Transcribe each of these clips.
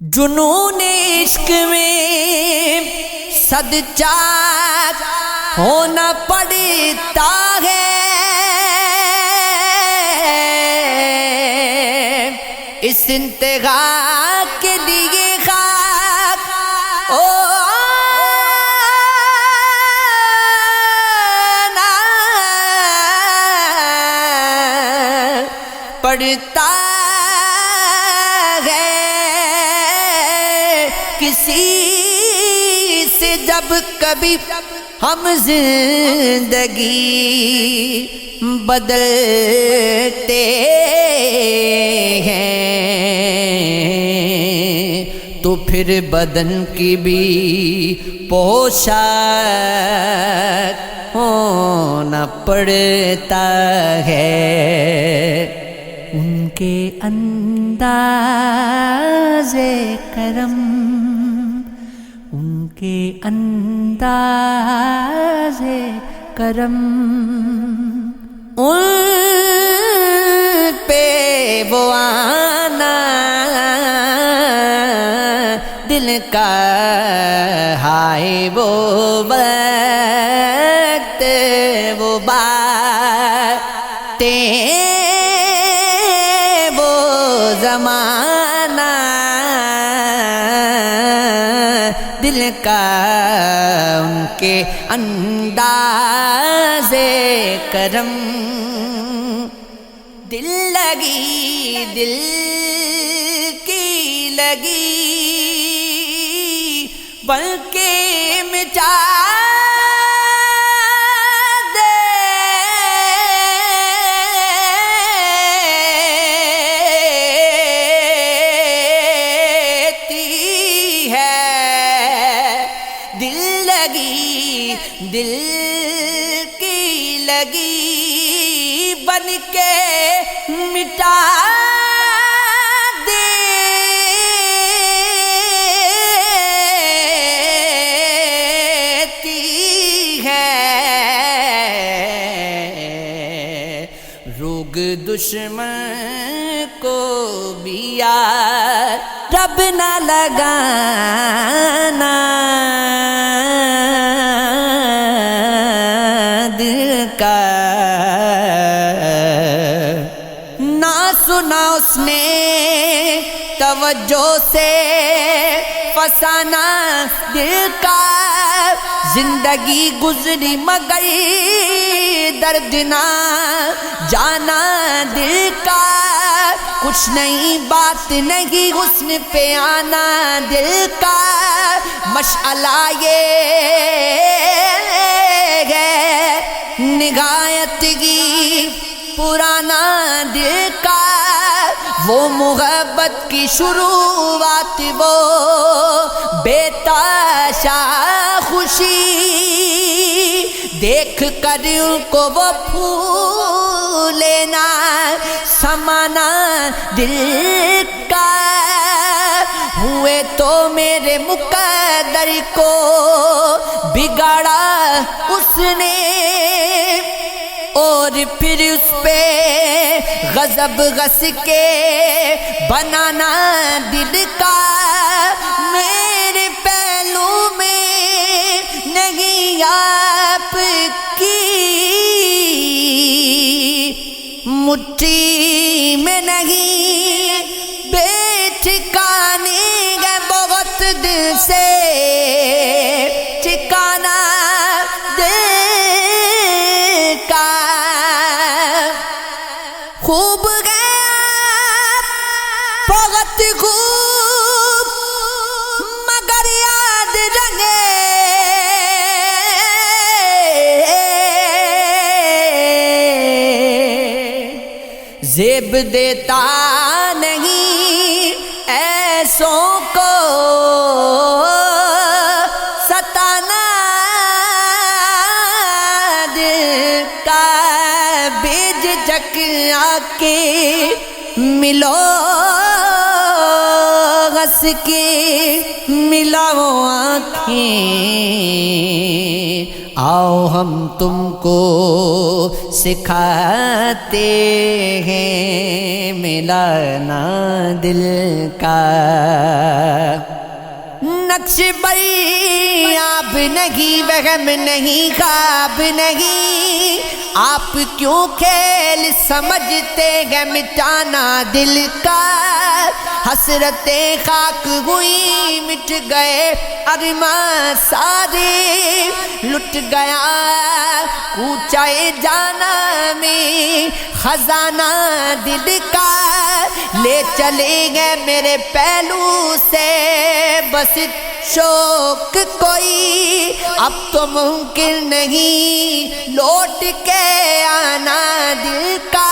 جنون عشق میں سدچار ہونا پڑتا ہے، اس انتہا کے لیے خاک پڑتا ہے۔ کسی سے جب کبھی ہم زندگی بدلتے ہیں تو پھر بدن کی بھی پوشاک ہونا پڑتا ہے۔ ان کے انداز کرم، ان کے انداز کرم، ان پہ وہ آنا دل کا ہائے وہ وقت وہ باتیں وہ زمانہ دل کا ان کے انداز کرم۔ دل لگی دل کی لگی بلکہ مٹا دل کی لگی بن کے مٹا دیتی ہے۔ روگ دشمن کو بھی یار رب نہ لگانا، نہ سنا اس نے توجہ سے فسانہ دل کا، زندگی گزری مگر درد نہ جانا دل کا، کچھ نئی بات نہیں حسن پہ آنا دل کا، مشعلہ یہ ہے نگاہت کی پرانا دل کا، وہ محبت کی شروعات وہ بےتاشا خوشی، دیکھ کر ان کو وہ پھولنا سمانا دل کا، ہوئے تو میرے مقدر کو بگاڑا اس نے، اور پھر اس پہ غضب غص کے بنانا دل کا، میرے پہلو میں نہیں آپ کی مٹھی میں نہیں بے ٹھکانے گئے بہت دل سے ٹھکانا خوب گیا بہت خوب مگر یاد رہے، زیب دیتا نہیں ایسوں کو ستانا دل کا، بیج جک آ کے ملو ہنس کے ملاؤ آنکھیں، آؤ ہم تم کو سکھاتے ہیں ملانا دل کا کچھ بڑی آپ نہیں، وہم نہیں، خواب نہیں، آپ کیوں کھیل سمجھتے ہیں مٹانا دل کا؟ حسرتیں خاک ہوئی، مٹ گئے ارماں سارے، لٹ گیا کوچے جانا میں خزانہ دل کا، لے چلے گئے میرے پہلو سے بس شوق کوئی، اب تو ممکن نہیں لوٹ کے آنا دل کا۔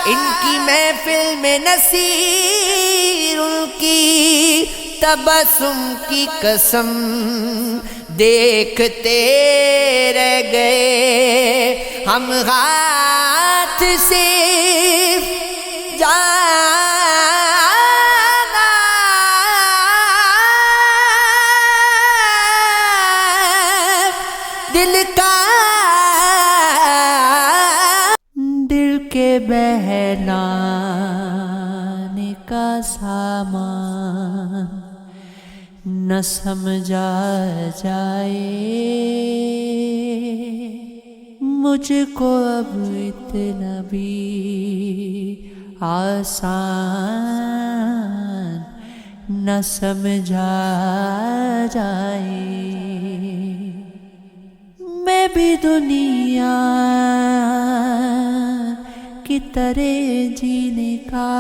ان کی محفل میں نصیر، ان کی تبسم کی قسم دیکھتے رہ گئے ہم، ہاتھ سے جانا دل کا، دل کے بہلانے کا سامان نہ سمجھا جائے، مجھ کو اب اتنا بھی آسان نہ سمجھا جائے، میں بھی دنیا کی طرح جینے کا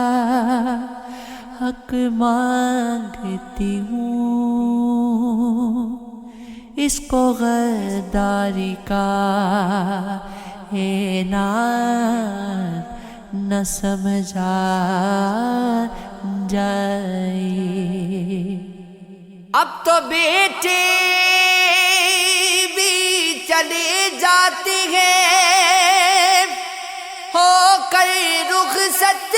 حق مانگتی ہوں، اس کو غداری کا اعلان نہ سمجھا جائے۔ اب تو بیٹے بھی چلے جاتے ہیں ہو کر رخصت،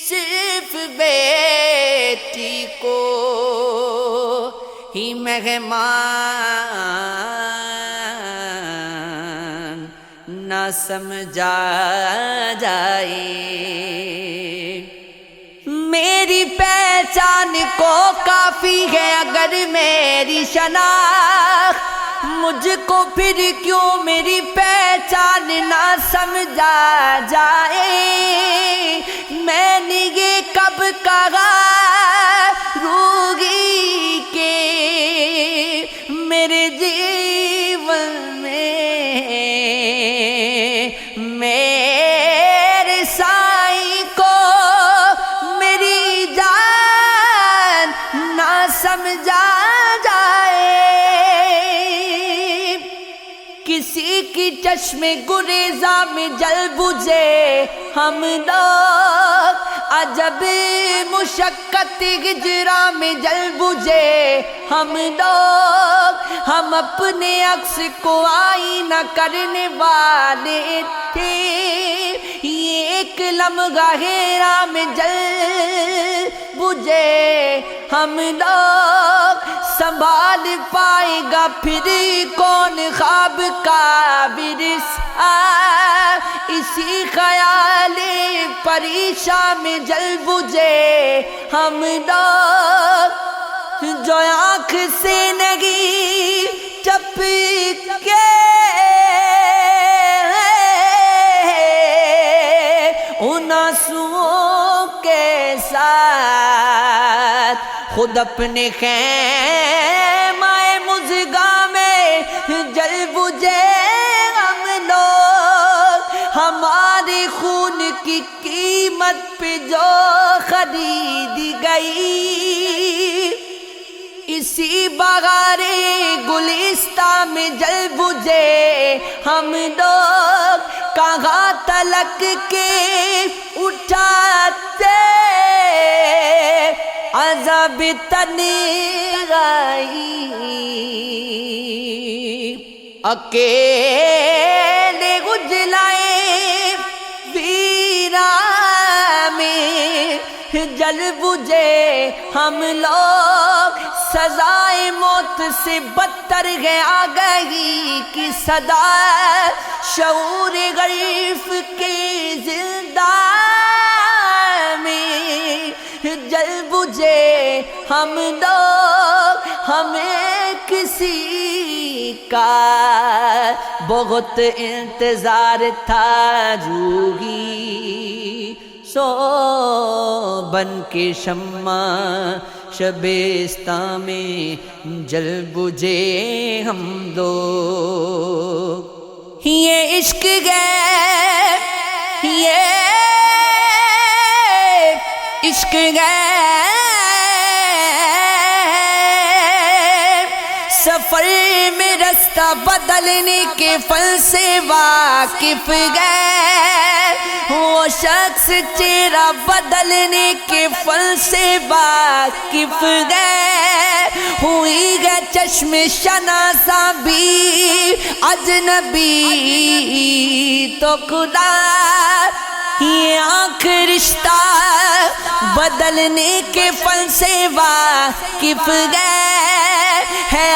صرف بیٹی کو ہی مہمان نہ سمجھا جائے، میری پہچان کو کافی ہے اگر میری شناخت، مجھ کو پھر کیوں میری پہچان نہ سمجھا جائے؟ میں نے یہ کب کہا روگی کے میرے جیون میں میرے سائیں کو میری جان نہ سمجھا جائے، کسی کی چشم گریزاں میں جل بجھے ہم لوگ، عجب مشقت ہجراں میں جل بجھے ہم لوگ، ہم اپنے عکس کو آئینہ کرنے والے تھے، یہ ایک لمحہ ہیرا میں جل بجھے ہم لوگ، سنبھال پائے گا پھر کون خواب کا ورثہ، اسی خیال پریشان میں جل بجھے ہم لوگ، جو آنکھ سے نہیں ٹپکے ان آنسوؤں کے ساتھ خود اپنے خیمہ مژگاں میں جل بجھے ہم لوگ، ہمارے خون کی قیمت پہ جو خریدی گئی، اسی بہار گلستاں میں جل بجھے ہم لوگ، کہاں تلک کے اٹھاتے عذاب تنہائی، اکیلے اجلائے ویران میں جل بجھے ہم لوگ، سزائے موت سے بدتر ہے آگہی کی صدا، شعور غریب کے زندان میں ہم لوگ ہمیں کسی کا بہت انتظار تھا روحی سو بن کے شمع شبستان میں جل بجھے ہم لوگ یہ عشق گئے یہ عشق گئے سفر میں رستہ بدلنے کے پھل سے واقف گئے وہ شخص چہرہ بدلنے کے پھل سے واقف گئے ہوئی گئے چشم شناسا بھی اجنبی تو خدا یہ آنکھ رشتہ بدلنے کے پھل سے واقف گئے ہے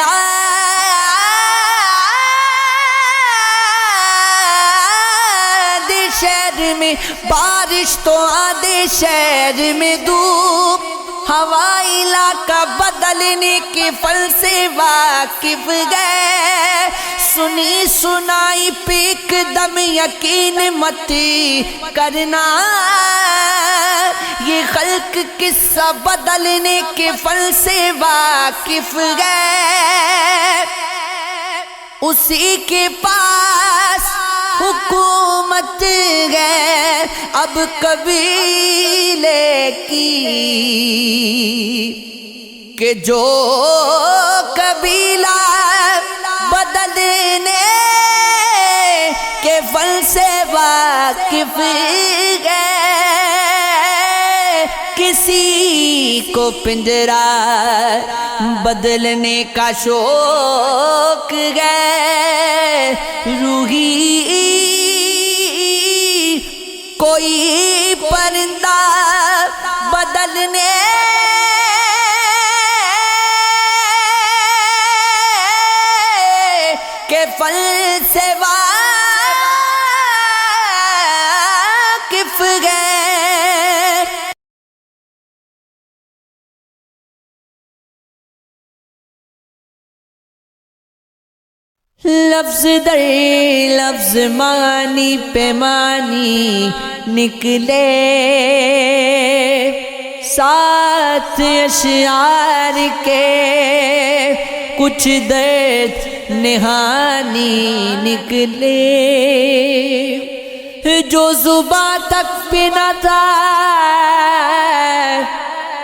آدھے شہر میں بارش تو آدھے شہر میں دھوپ ہوا علاقہ بدلنے کے پھل سے واقف گئے سنی سنائی پہ ایک دم یقین مت کرنا یہ خلق قصہ بدلنے کے پھل سے واقف گئے اسی کے پاس حکومت گئے اب قبیلے کی کہ جو قبیلہ بدلنے کے پھل سے واقف گئے کسی کو پنجرا بدلنے کا شوق گئے روحی کوئی پرندہ بدلنے کے پھل سے واقف گئے لفظ در لفظ معنی پہ معنی نکلے ساتھ اشعار کے کچھ درد نہانی نکلے جو زباں تک پہ نہ تھا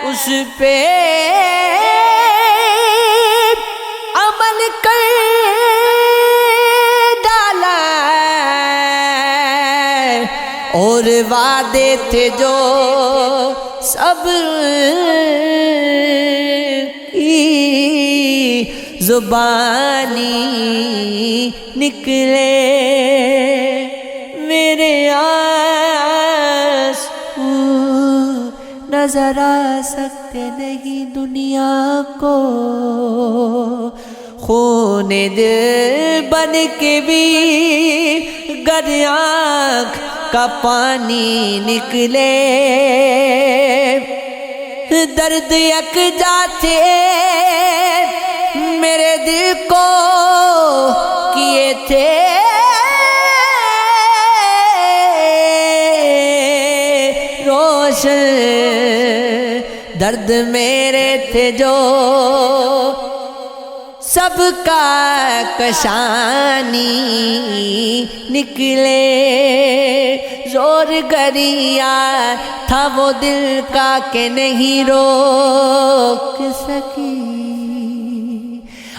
اس پہ عمل کر ڈالا اور وعدے تھے جو صبر کی زبانی نکلے میرے آنسو نظر آ سکتے نہیں دنیا کو خون دل بن کے بھی گر آنکھ کا پانی نکلے درد یکجا تھے میرے دل کو کیے تھے روشن درد میرے تھے جو سب کا کشانی نکلے زور گریا تھا وہ دل کا کہ نہیں روک سکی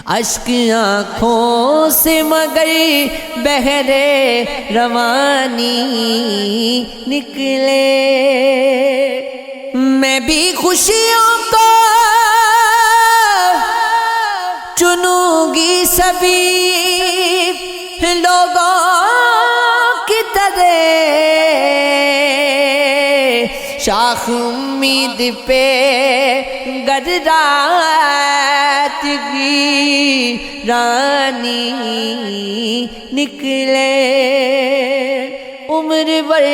اشک آنکھوں سے مگر بہرے روانی نکلے میں بھی خوشیوں کو چنوں گی سبھی لوگوں کی طرح شاخ امید پہ گر رات کی رانی نکلے عمر بھر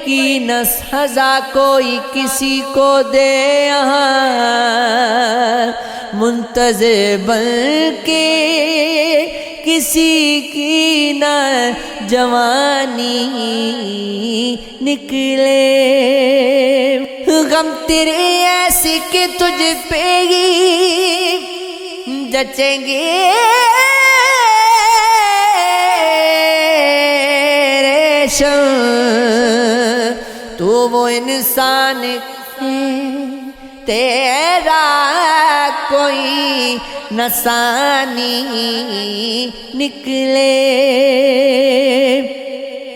کی نہ سزا کوئی کسی کو دے یہاں منتظر بن کے کسی کی نہ جوانی نکلے غم تیرے ایسے کہ تجھ پہ ہی جچیں گے ریشم تو وہ انسان تیرا کوئی نسانی نکلے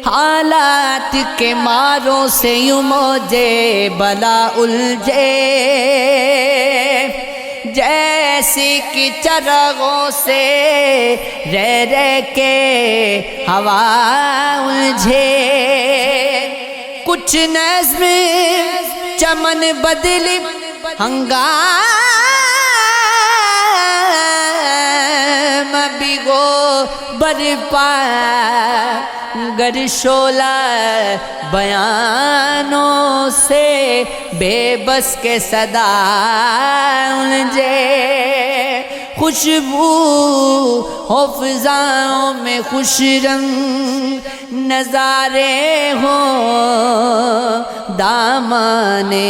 حالات کے ماروں سے یوں موجے بلا الجھے جیسے کہ چراغوں سے رہ رہ کے ہوا الجھے کچھ نظم چمن بدلی ہنگام بھگو برپا گر شعلہ بیانوں سے بے بس کے صدا الجھے خوشبو ہو فضاؤں میں خوش رنگ نظارے ہوں دامانے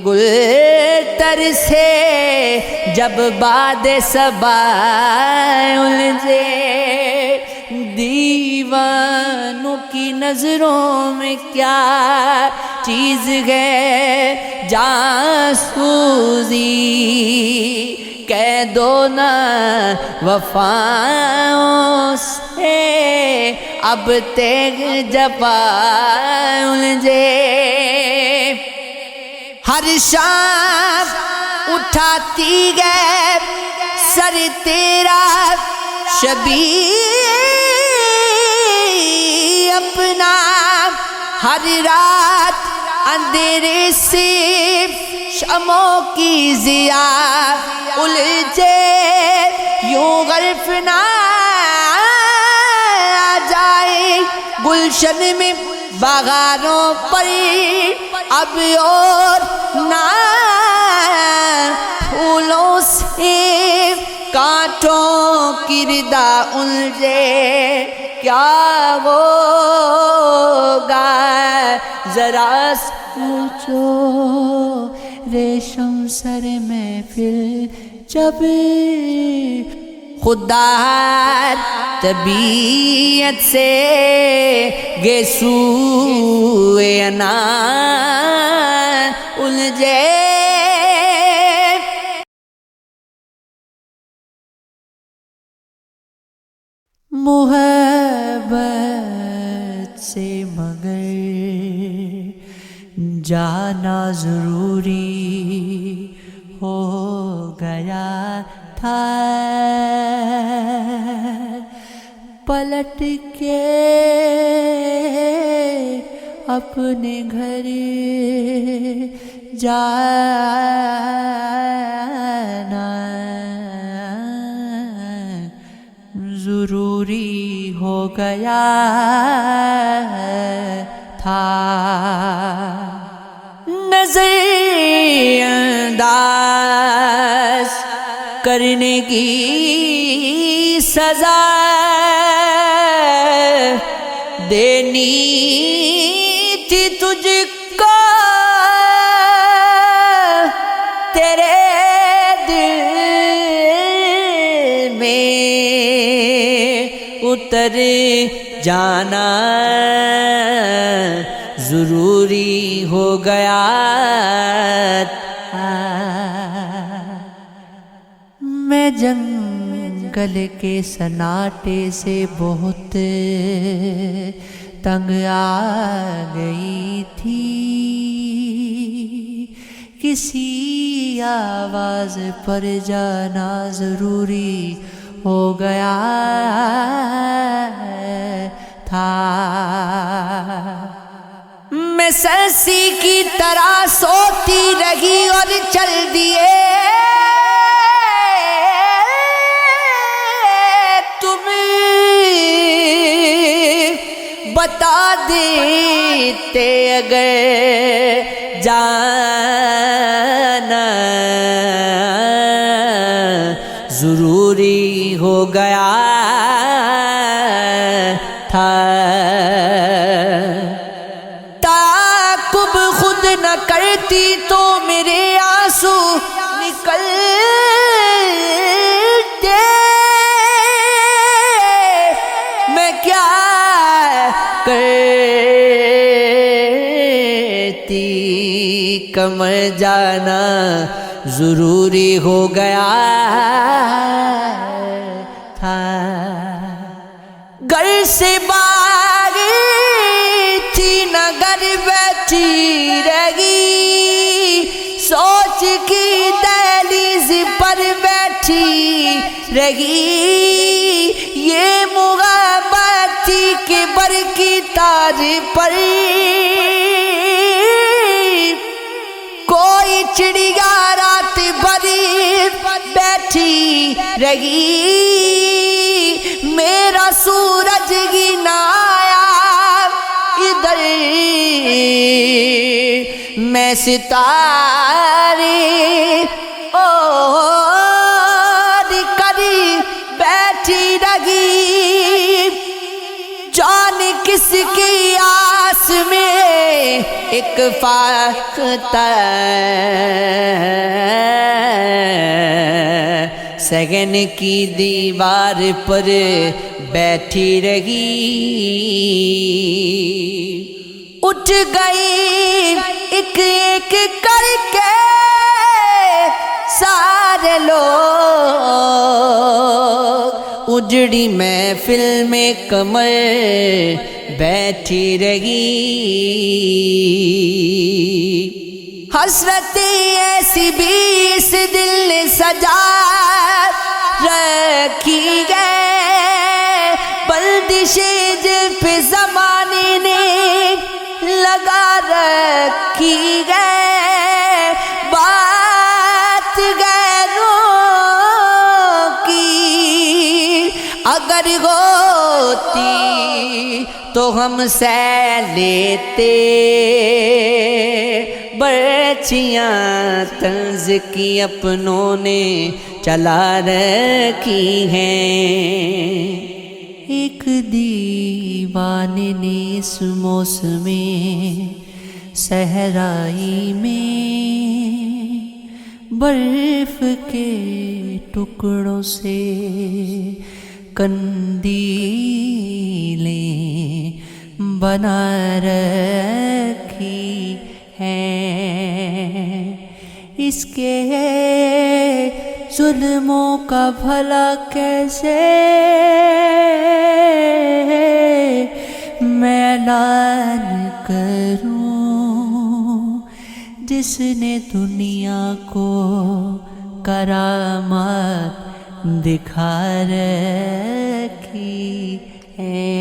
گل تر سے جب باد صبا الجھے دیوانوں کی نظروں میں کیا چیز ہے جاسوسی کہہ دو نا وفاؤں سے اب تیغ جفا الجھے ہر شام اٹھاتی ہے سر تیرا شبیہ اپنا ہر رات اندھیرے سے شمعوں کی ضیا الجھے یوں غرف نہ جائے گلشن میں بہاروں پر اب اور نہ پھولوں سے کانٹوں کی ردا الجھے کیا ہوگا ذرا سوچو ریشم سر محفل جب خدا طبیعت سے گیسوئے انا الجھے محبت سے مگر جانا ضروری ہو گیا تھا پلٹ کے اپنے گھر جانا ضروری ہو گیا تھا نظر انداز کرنے کی سزا دینی تھی تجھ کو تیرے دل میں اتر جانا ضروری ہو گیا تھا میں جنگل کے سناٹے سے بہت تنگ آ گئی تھی کسی آواز پر جانا ضروری ہو گیا تھا میں سرسی کی طرح سوتی رہی اور چل دیے بتا دیتے اگر جانا ضروری ہو گیا تھا، تعاقب خود نہ کرتی تو میرے آنسو نکلتے، میں کیا کرتی، کمر جانا ضروری ہو گیا تھا، گھر سے باہر تھی نہ گھر بیٹھی رہی، سوچ کی دہلیز پر بیٹھی رہی، یہ محبت تھی کہ بر کی تاج پر کوئی چڑیا رات بھر بیٹھی رہی، میرا سورج ہی نہ آیا ادھر، میں ستارے اور کری بیٹھی رہی، جان کس کی آس میں ایک فاختہ سگن کی دیوار پر بیٹھی رہی، اٹھ گئی ایک ایک کر کے سارے لوگ، اجڑی محفل میں کمر بیٹھی رہی، حسرت ایسی بھی اس دل نے سجا رکھی ہے، بندش جب پہ زمانے نے لگا رکھی ہے، بات غیروں کی اگر ہوتی تو ہم سہ لیتے، برچیاں طنز کی اپنوں نے چلا رکھی ہیں، ایک دیوانے نے اس موسم صحرائی میں برف کے ٹکڑوں سے قندیلیں بنا رکھی ہیں، اس کے ظلموں کا بھلا کیسے میں اعلان کروں، جس نے دنیا کو کرامات دکھا رکھی ہے،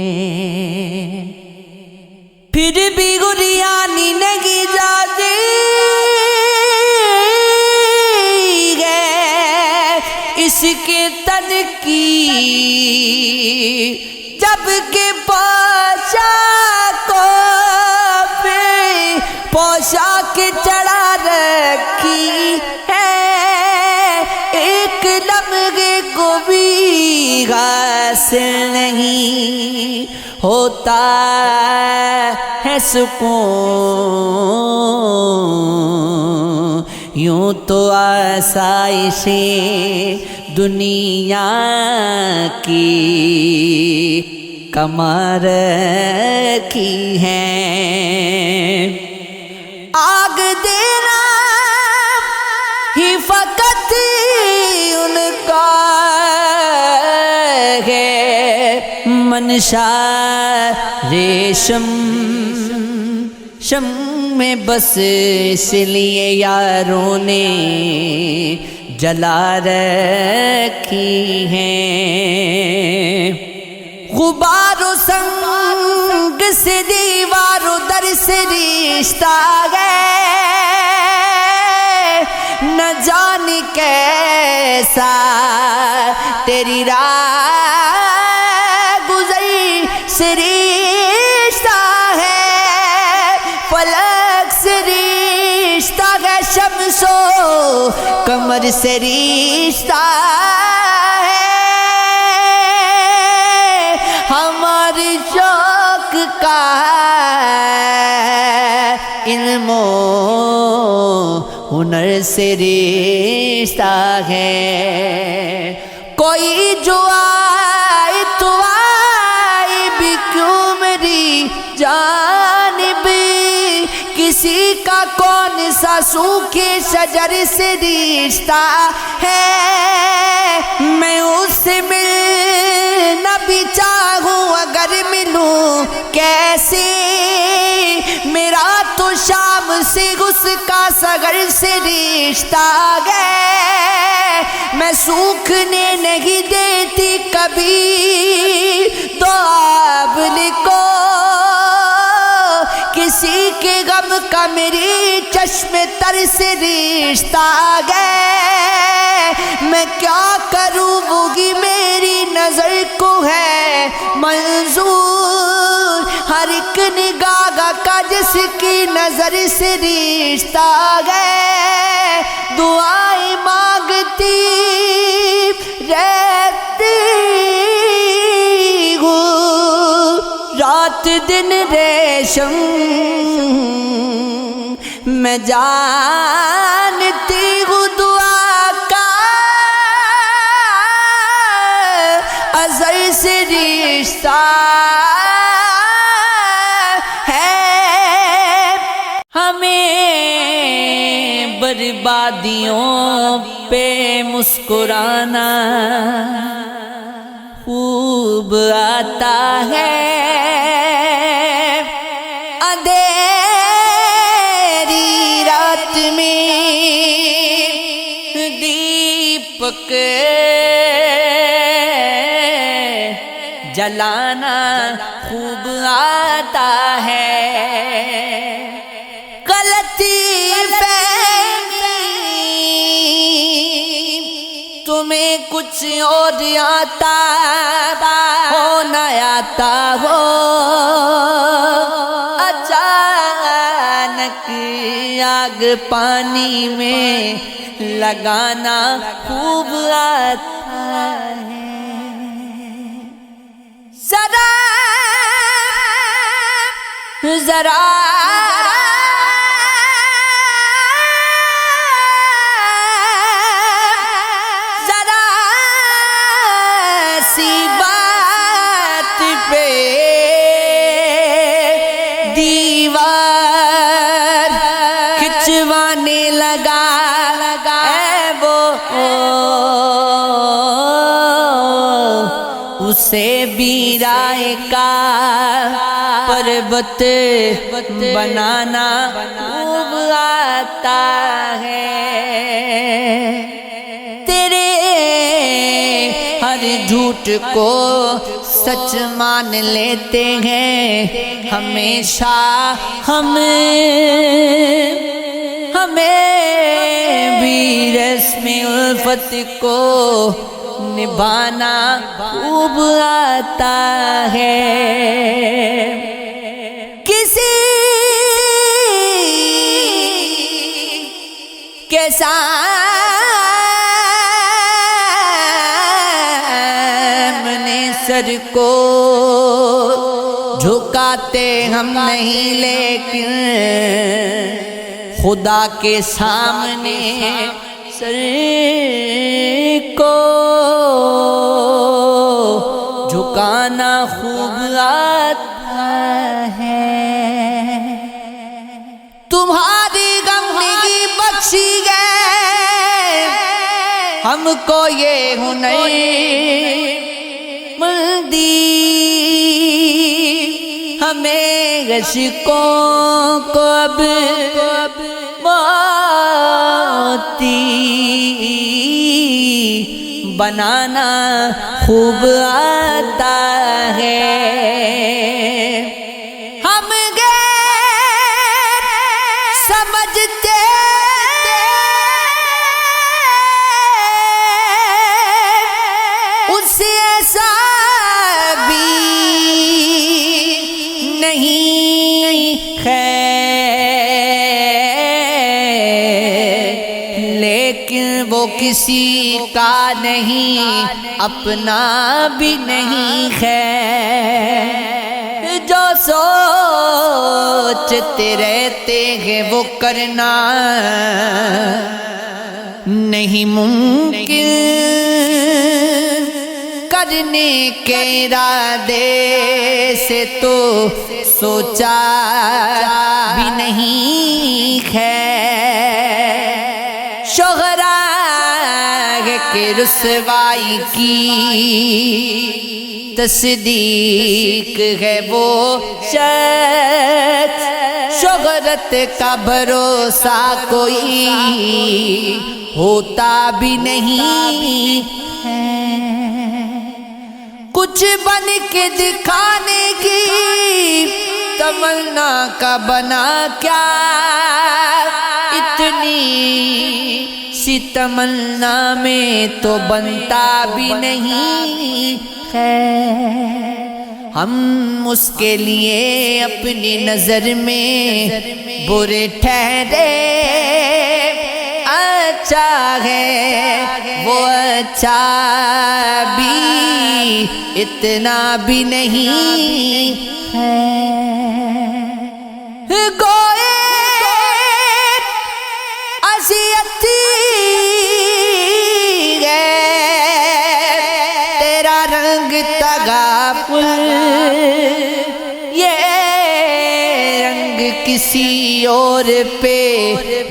پھر بھی گریانی نہیں جاتی ہے اس کے تن کی، جب کہ پوشاک چڑھا رکھی ہے، ایک لمحے کو بھی حاصل نہیں ہوتا ہے سکون، یوں تو آسائشیں دنیا کی کما رکھی ہیں، آگ دینا ہی فقط ان کا ہے منشا، ریشم شم میں بس اس لیے یاروں نے جلا رکھی ہیں، غبار و سنگ سے دیوار و در سے رشتہ ہے، نہ جانے کیسا تیری راہ گزری سے رشتہ سے رشتہ ہے، شمس و قمر سے رشتہ ہے، ہمارے شوق کا علم و ہنر سے رشتہ ہے۔ کوئی جو آئے تو آئے بھی کیوں میری جانب، کسی کا کون سا سوکھے شجر سے رشتہ ہے، میں اس سے ملنا بھی چاہوں اگر ملوں کیسے، میرا تو شام سے اس کا سحر سے رشتہ ہے، میں سوکھنے نہیں دیتی کبھی دعابل کو، کسی کے غم کا میری چشم تر سے رشتہ ہے، میں کیا کروں وہی میری نظر کو ہے منظور، ہر ایک نگاہ کا جس کی نظر سے رشتہ ہے، دعائیں مانگتی رہتی ہوں رات دن ریشم، میں جانتی ہوں دعا کا اثر سے رشتہ ہے، ہمیں بربادیوں پہ مسکرانا خوب آتا ہے، اندھیری رات میں دیپک جلانا خوب آتا ہے، غلطی فہمی تمہیں کچھ اور آتا ہو نہ آتا ہو، اچانک آگ پانی میں لگانا خوب آتا ہے، ذرا ذرا سی بات پہ دیوار کھچوانے لگا ہے وہ، اسے بھی رائے کا پربت بنانا خوب آتا ہے، تیرے ہر جھوٹ کو سچ مان لیتے ہیں ہمیشہ، ہمیں بھی رسم الفت کو نبھانا خوب آتا ہے، کسی کے سامنے سر کو جھکاتے ہم نہیں، لیکن خدا کے سامنے سر کو جھکانا خوب آتا ہے، تمہاری غم نہیں بخشی گئے ہم کو یہ ہنر مندی، ہمیں عشقوں کو اب موتی بنانا خوب آتا ہے، ہم غیر سمجھتے اس سے ایسا بھی نہیں خیر وہ کسی کا نہیں، اپنا بھی نہیں خیر، جو سوچتے رہتے ہیں وہ کرنا نہیں ممکن، کرنے کے ارادے سے تو سوچا بھی نہیں خیر، شہرا کہ رسوائی کی تصدیق ہے وہ شخص، شہرت کا بھروسہ کوئی ہوتا بھی نہیں ہے، کچھ بن کے دکھانے کی تمنا کا بنا کیا، اتنی سی تمنا میں تو بنتا بھی نہیں خیر، ہم اس کے لیے اپنی نظر میں برے ٹھہرے، اچھا ہے وہ اچھا بھی اتنا بھی نہیں ہے، گوئے اذیت ہے تیرا رنگ تغافل، یہ رنگ کسی اور پہ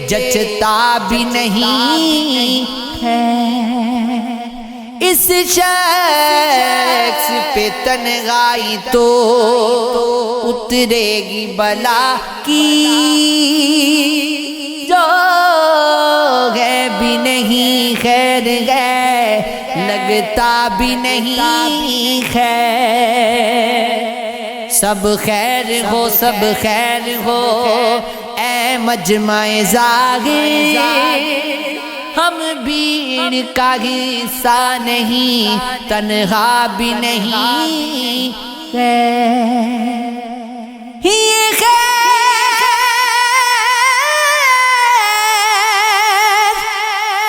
جچتا بھی نہیں ہے، اس شخص پہ تنہائی تو اترے گی بلا کی، جو ہے بھی نہیں خیر ہے، لگتا بھی نہیں خیر، سب خیر ہو سب خیر ہو اے مجمع ظاہر، ہم بھی ان کا حصہ نہیں، تنہا بھی نہیں یہ خیر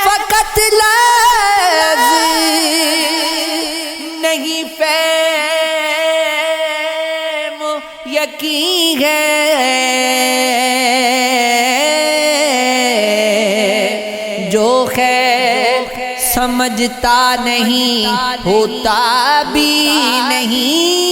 فقط لفظ نہیں، فہم یقین ہے، جو خیر سمجھتا نہیں ہوتا بھی نہیں